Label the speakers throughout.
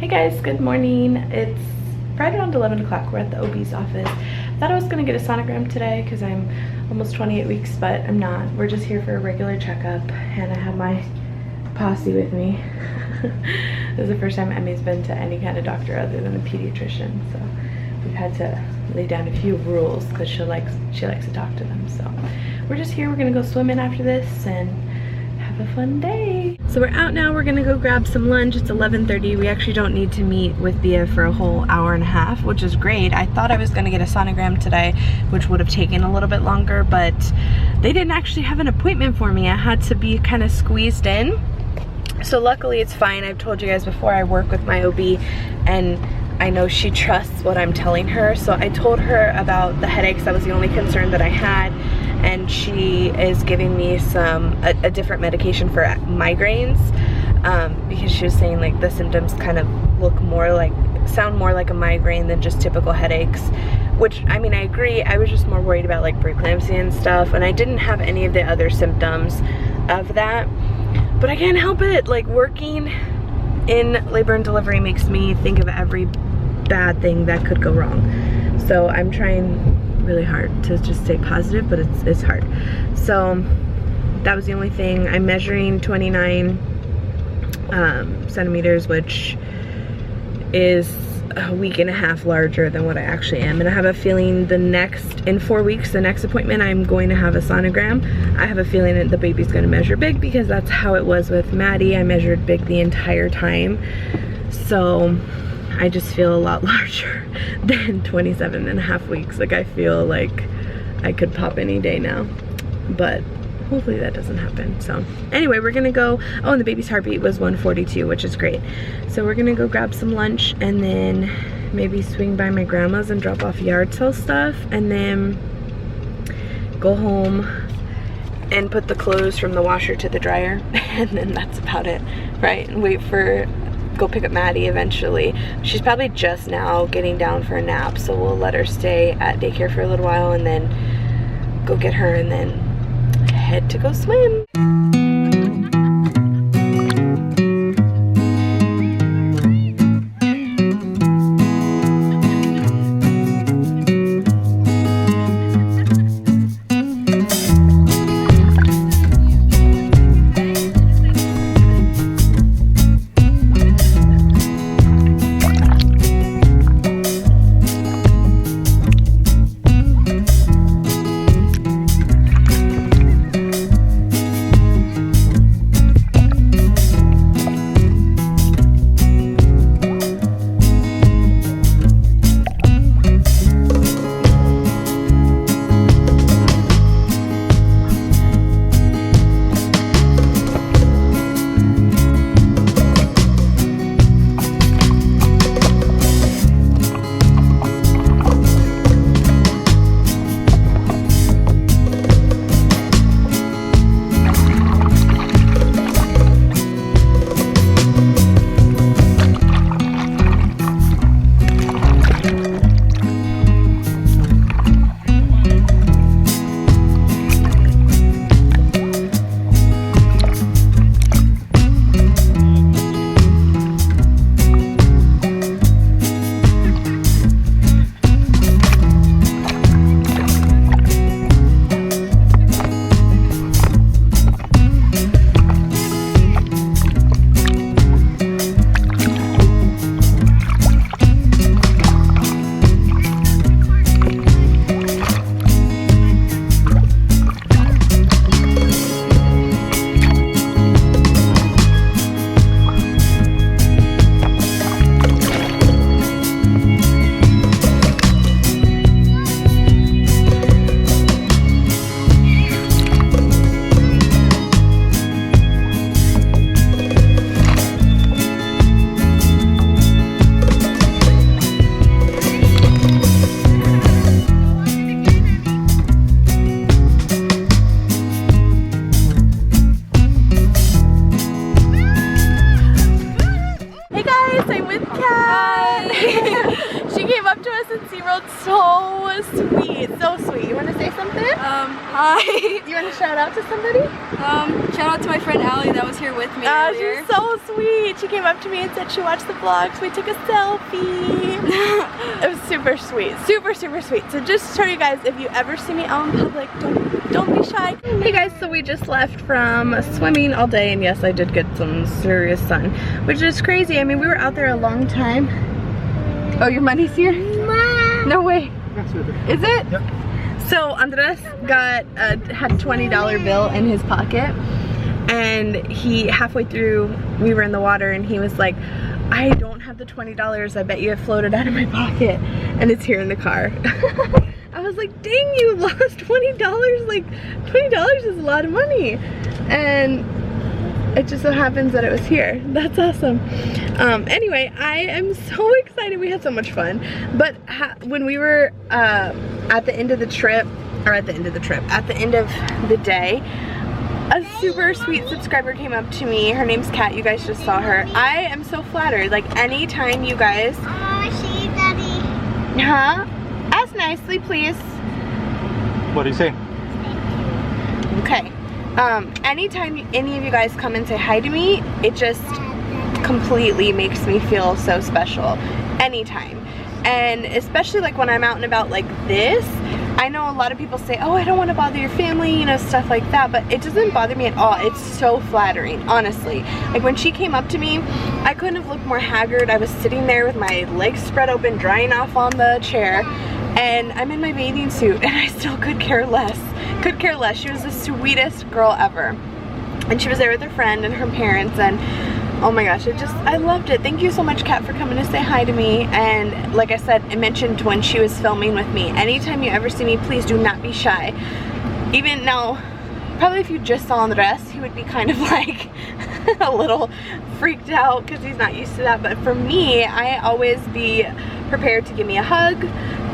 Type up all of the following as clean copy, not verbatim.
Speaker 1: Hey guys, good morning. It's right around 11 o'clock. We're at the OB's office. I thought I was gonna get a sonogram today because I'm almost 28 weeks, but I'm not. We're just here for a regular checkup, and I have my posse with me. This is the first time Emmy's been to any kind of doctor other than a pediatrician, so we've had to lay down a few rules because she likes to talk to them. So we're just here. We're gonna go swimming after this and have a fun day. So we're out now. We're gonna go grab some lunch. It's 11:30. We actually don't need to meet with Bia for a whole hour and a half, which is great. I thought I was gonna get a sonogram today, which would have taken a little bit longer, but they didn't actually have an appointment for me. I had to be kind of squeezed in. So luckily it's fine. I've told you guys before, I work with my OB and I know she trusts what I'm telling her. So I told her about the headaches. That was the only concern that I had. And she is giving me a different medication for migraines because she was saying like the symptoms kind of sound more like a migraine than just typical headaches, which I mean I agree. I was just more worried about like preeclampsia and stuff, and I didn't have any of the other symptoms of that, but I can't help it. Like working in labor and delivery makes me think of every bad thing that could go wrong. So I'm trying really hard to just stay positive, but it's hard. So that was the only thing. I'm measuring 29 centimeters, which is a week and a half larger than what I actually am. And I have a feeling in 4 weeks, the next appointment, I'm going to have a sonogram. I have a feeling that the baby's gonna measure big because that's how it was with Maddie. I measured big the entire time. So I just feel a lot larger than 27 and a half weeks. Like I feel like I could pop any day now, but hopefully that doesn't happen. So anyway, we're gonna go, oh, and the baby's heartbeat was 142, which is great. So we're gonna go grab some lunch and then maybe swing by my grandma's and drop off yard sale stuff, and then go home and put the clothes from the washer to the dryer, and then that's about it, right? And wait for go pick up Maddie eventually. She's probably just now getting down for a nap, so we'll let her stay at daycare for a little while and then go get her and then head to go swim. She came up to us in SeaWorld, so sweet, so sweet. You want to say something?
Speaker 2: Hi.
Speaker 1: You want to shout out to somebody?
Speaker 2: Shout out to my friend Allie that was here with me earlier.
Speaker 1: She's so sweet. She came up to me and said she watched the vlogs. We took a selfie. It was super sweet, super sweet. So just to show you guys, if you ever see me out in public, don't be shy. Hey guys, so we just left from swimming all day, and yes, I did get some serious sun, which is crazy. I mean, we were out there a long time. Oh, your money's here? No way. Is it?
Speaker 3: Yep.
Speaker 1: So Andres had a $20 bill in his pocket, and he halfway through we were in the water and he was like, I don't have the $20, I bet you it floated out of my pocket, and it's here in the car. I was like, dang, you lost $20. Like, $20 is a lot of money. And it just so happens that it was here. That's awesome. Anyway, I am so excited. We had so much fun. But when we were at the end of the trip, at the end of the day, a super sweet subscriber came up to me. Her name's Kat. You guys just saw her. I am so flattered. Like, anytime you guys... Daddy. Huh? Ask nicely, please.
Speaker 3: What do you say?
Speaker 1: Okay. Anytime any of you guys come and say hi to me, it just completely makes me feel so special. Anytime. And especially like when I'm out and about like this, I know a lot of people say, oh, I don't want to bother your family, you know, stuff like that, but it doesn't bother me at all. It's so flattering, honestly. Like when she came up to me, I couldn't have looked more haggard. I was sitting there with my legs spread open, drying off on the chair, and I'm in my bathing suit, and I still could care less. Could care less. She was the sweetest girl ever. And she was there with her friend and her parents, and oh my gosh, I loved it. Thank you so much, Kat, for coming to say hi to me. And like I said, I mentioned when she was filming with me, anytime you ever see me, please do not be shy. Even now, probably if you just saw Andres, he would be kind of like a little freaked out because he's not used to that. But for me, I always be prepared to give me a hug,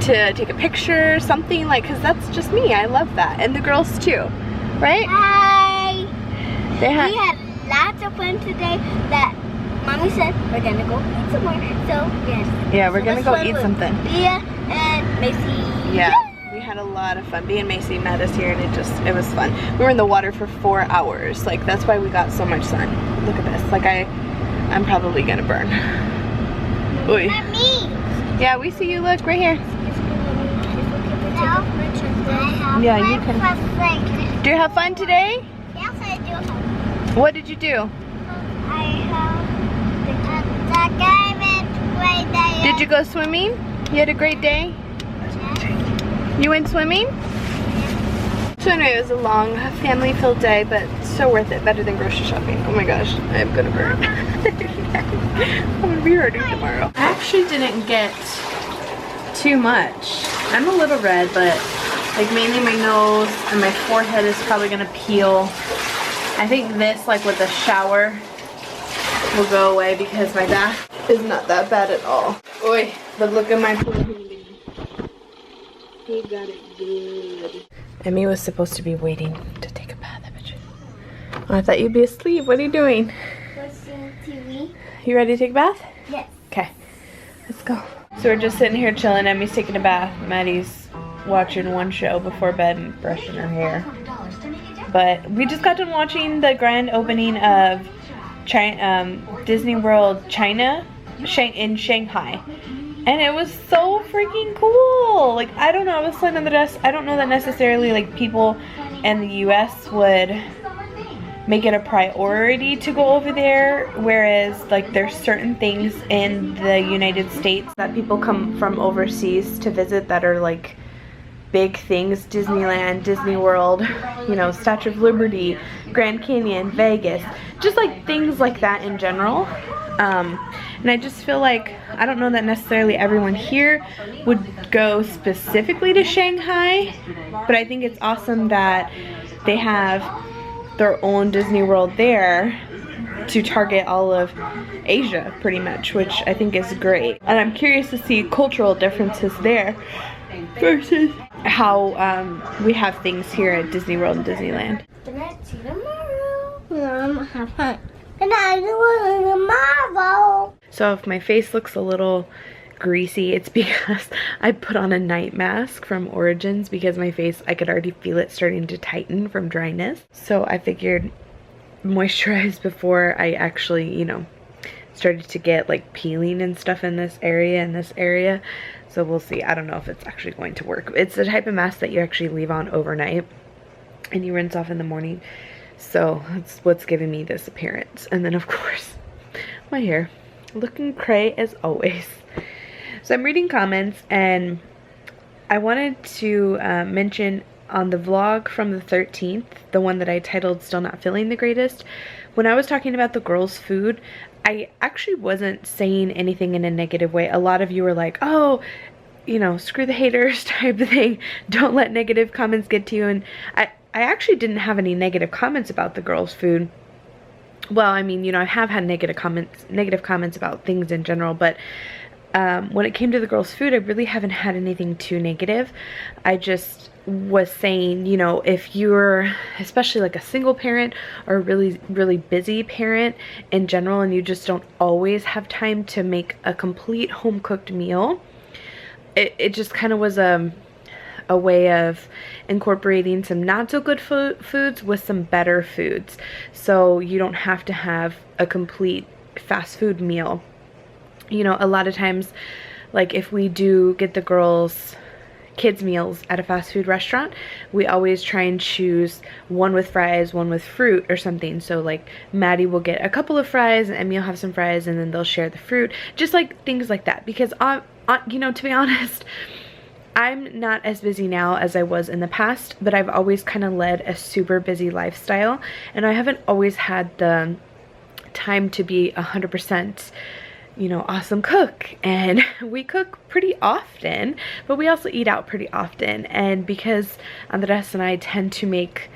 Speaker 1: to take a picture, something like, because that's just me. I love that. And the girls too, right?
Speaker 4: Hi!
Speaker 1: We
Speaker 4: had lots of fun today that Mommy said we're gonna go eat some more. So yes.
Speaker 1: Yeah, we're gonna go eat something.
Speaker 4: Leah and Macy.
Speaker 1: Yeah, we had a lot of fun. Bea and Macy met us here, and it was fun. We were in the water for 4 hours. Like, that's why we got so much sun. Look at this. Like, I'm probably gonna burn. Oy.
Speaker 4: Not me.
Speaker 1: Yeah, we see you. Look, right here. Yeah, you can. Do you have fun today?
Speaker 4: Yes, I do.
Speaker 1: What did you do?
Speaker 4: I have a great day.
Speaker 1: Did you go swimming? You had a great day? You went swimming? So anyway, it was a long, family-filled day, but so worth it. Better than grocery shopping. Oh my gosh, I'm gonna burn. I'm gonna be hurting tomorrow. I actually didn't get too much. I'm a little red, but like mainly my nose and my forehead is probably gonna peel. I think this, like with the shower, will go away because my bath is not that bad at all. Oi, but look at my poor baby. He got it good. Emmy was supposed to be waiting to take a bath. I thought you'd be asleep. What are you doing?
Speaker 4: Watching TV.
Speaker 1: You ready to take a bath?
Speaker 4: Yes.
Speaker 1: Okay, let's go. So we're just sitting here chilling. Emmy's taking a bath. Maddie's watching one show before bed and brushing her hair. But we just got done watching the grand opening of Disney World China in Shanghai. And it was so freaking cool. Like, I don't know, I was telling Andres, I don't know that necessarily like people in the US would make it a priority to go over there, whereas like there's certain things in the United States that people come from overseas to visit that are like big things. Disneyland, Disney World, you know, Statue of Liberty, Grand Canyon, Vegas, just like things like that in general. And I just feel like, I don't know that necessarily everyone here would go specifically to Shanghai, but I think it's awesome that they have their own Disney World there to target all of Asia pretty much, which I think is great. And I'm curious to see cultural differences there versus how we have things here at Disney World and Disneyland.
Speaker 4: Good night, see you tomorrow. Have fun. Good night, tomorrow.
Speaker 1: So if my face looks a little greasy. It's because I put on a night mask from Origins because my face, I could already feel it starting to tighten from dryness. So I figured moisturize before I actually, you know, started to get like peeling and stuff in this area. So we'll see. I don't know if it's actually going to work. It's the type of mask that you actually leave on overnight and you rinse off in the morning. So that's what's giving me this appearance. And then of course, my hair looking cray as always. So I'm reading comments, and I wanted to mention on the vlog from the 13th, the one that I titled Still Not Feeling the Greatest, when I was talking about the girls' food, I actually wasn't saying anything in a negative way. A lot of you were like, oh, you know, screw the haters type of thing. Don't let negative comments get to you. And I actually didn't have any negative comments about the girls' food. Well, I mean, you know, I have had negative comments about things in general, but when it came to the girls' food, I really haven't had anything too negative. I just was saying, you know, if you're especially like a single parent or a really busy parent in general, and you just don't always have time to make a complete home cooked meal, it just kind of was a way of incorporating some not so good foods with some better foods, so you don't have to have a complete fast food meal. You know, a lot of times, like if we do get the girls kids meals at a fast food restaurant, we always try and choose one with fries, one with fruit or something. So like Maddie will get a couple of fries and Emmy will have some fries, and then they'll share the fruit, just like things like that. Because you know, to be honest, I'm not as busy now as I was in the past, but I've always kind of led a super busy lifestyle, and I haven't always had the time to be 100%, you know, awesome cook. And we cook pretty often, but we also eat out pretty often. And because Andres and I tend to make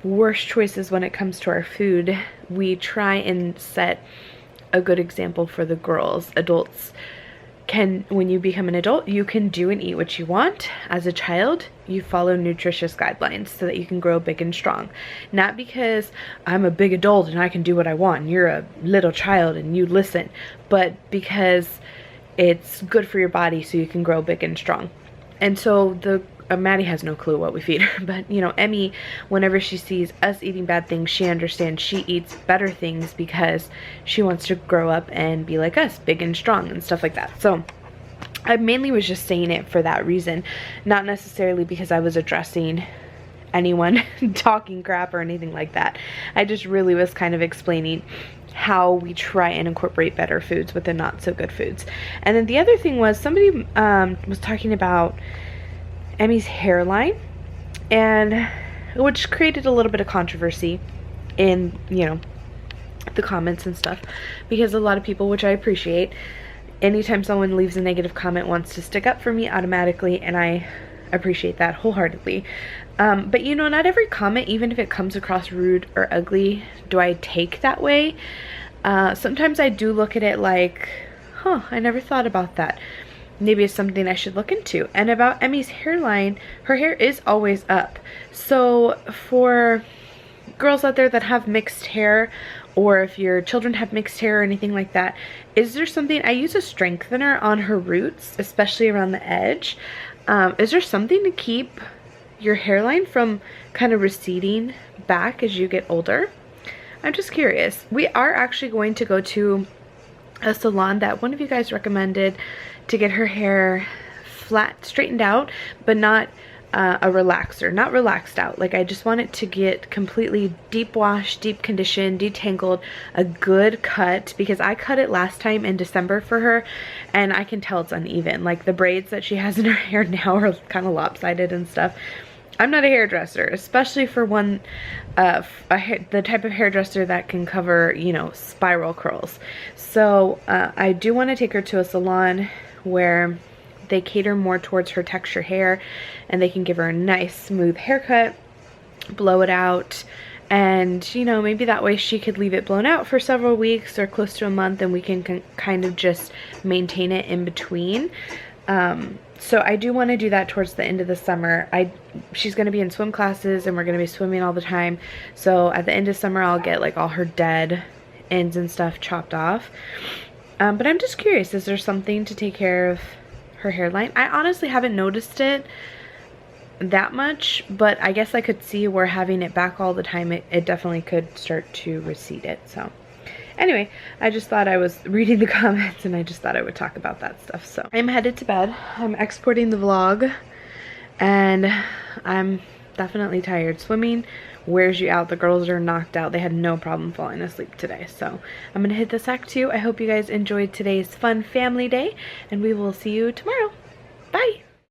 Speaker 1: worse choices when it comes to our food, we try and set a good example for the girls. Adults can, when you become an adult, you can do and eat what you want. As a child, you follow nutritious guidelines so that you can grow big and strong. Not because I'm a big adult and I can do what I want and you're a little child and you listen, but because it's good for your body so you can grow big and strong. And so Maddie has no clue what we feed her, but you know, Emmy, whenever she sees us eating bad things, she understands she eats better things because she wants to grow up and be like us, big and strong and stuff like that. So I mainly was just saying it for that reason, not necessarily because I was addressing anyone talking crap or anything like that. I just really was kind of explaining how we try and incorporate better foods with the not so good foods. And then the other thing was, somebody was talking about Emmy's hairline, and which created a little bit of controversy in, you know, the comments and stuff, because a lot of people, which I appreciate, anytime someone leaves a negative comment, wants to stick up for me automatically, and I appreciate that wholeheartedly. But you know, not every comment, even if it comes across rude or ugly, do I take that way. Sometimes I do look at it like, huh, I never thought about that. Maybe it's something I should look into. And about Emmy's hairline, her hair is always up. So for girls out there that have mixed hair, or if your children have mixed hair or anything like that, is there something, I use a strengthener on her roots, especially around the edge. Is there something to keep your hairline from kind of receding back as you get older? I'm just curious. We are actually going to go to a salon that one of you guys recommended to get her hair flat, straightened out, but not a relaxer, not relaxed out. Like, I just want it to get completely deep washed, deep conditioned, detangled, a good cut, because I cut it last time in December for her and I can tell it's uneven. Like, the braids that she has in her hair now are kind of lopsided and stuff. I'm not a hairdresser, especially for one, the type of hairdresser that can cover, you know, spiral curls. So I do want to take her to a salon where they cater more towards her texture hair, and they can give her a nice smooth haircut, blow it out, and you know, maybe that way she could leave it blown out for several weeks or close to a month, and we can kind of just maintain it in between. So I do want to do that towards the end of the summer. She's going to be in swim classes and we're going to be swimming all the time. So at the end of summer, I'll get like all her dead ends and stuff chopped off. But I'm just curious, is there something to take care of her hairline? I honestly haven't noticed it that much, but I guess I could see where having it back all the time, it definitely could start to recede it. So anyway, I just thought, I was reading the comments and I just thought I would talk about that stuff. So I'm headed to bed. I'm exporting the vlog and I'm definitely tired. Swimming wears you out. The girls are knocked out. They had no problem falling asleep today. So I'm gonna hit this act 2. I hope you guys enjoyed today's fun family day and we will see you tomorrow.